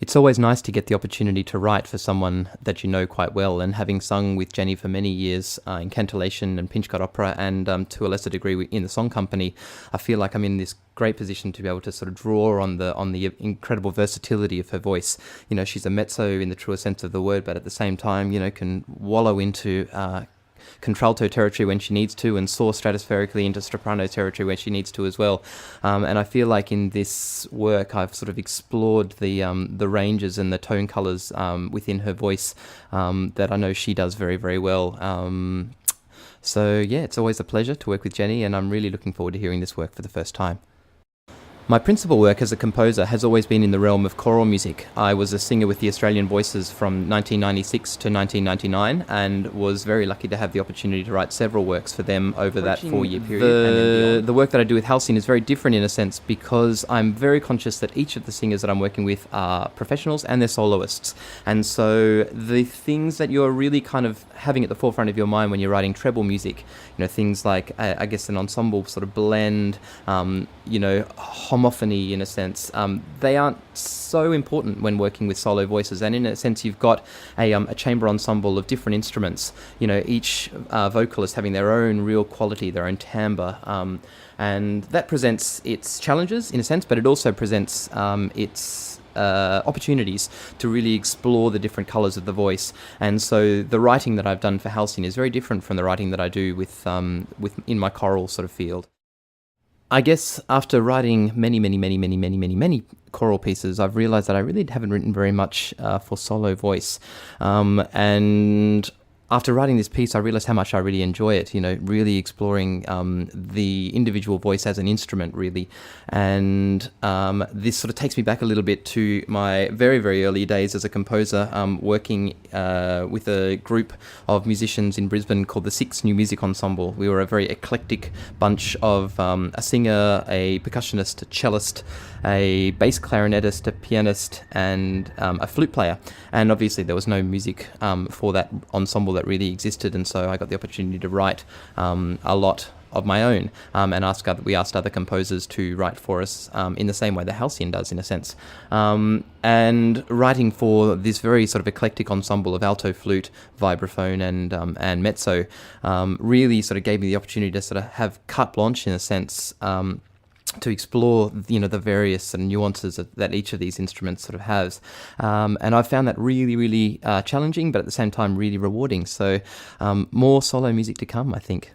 It's always nice to get the opportunity to write for someone that you know quite well, and having sung with Jenny for many years in cantillation and pinch cut opera, and to a lesser degree in the song company, I feel like I'm in this great position to be able to sort of draw on the incredible versatility of her voice. You know, she's a mezzo in the truest sense of the word, but at the same time, you know, can wallow into contralto territory when she needs to, and soar stratospherically into soprano territory when she needs to as well. And I feel like in this work I've sort of explored the ranges and the tone colours within her voice that I know she does very, very well. So yeah, it's always a pleasure to work with Jenny, and I'm really looking forward to hearing this work for the first time. My principal work as a composer has always been in the realm of choral music. I was a singer with the Australian Voices from 1996 to 1999, and was very lucky to have the opportunity to write several works for them over that 4-year period. The work that I do with Halcyon is very different in a sense, because I'm very conscious that each of the singers that I'm working with are professionals and they're soloists. And so the things that you're really kind of having at the forefront of your mind when you're writing treble music, you know, things like, I guess, an ensemble sort of blend, you know, homophony in a sense, they aren't so important when working with solo voices. And in a sense, you've got a chamber ensemble of different instruments, you know, each vocalist having their own real quality, their own timbre, and that presents its challenges in a sense, but it also presents its opportunities to really explore the different colours of the voice. And so the writing that I've done for Halcyon is very different from the writing that I do with in my choral sort of field. I guess after writing many choral pieces, I've realised that I really haven't written very much for solo voice. And after writing this piece, I realised how much I really enjoy it, you know, really exploring the individual voice as an instrument, really. And this sort of takes me back a little bit to my very, very early days as a composer, working with a group of musicians in Brisbane called the Six New Music Ensemble. We were a very eclectic bunch of a singer, a percussionist, a cellist, a bass clarinetist, a pianist, and a flute player. And obviously there was no music for that ensemble that really existed, and so I got the opportunity to write a lot of my own, and we asked other composers to write for us in the same way that Halcyon does, in a sense. And writing for this very sort of eclectic ensemble of alto, flute, vibraphone, and mezzo really sort of gave me the opportunity to sort of have carte blanche, in a sense, to explore, you know, the various nuances that each of these instruments sort of has. And I've found that really, really challenging, but at the same time really rewarding. So more solo music to come, I think.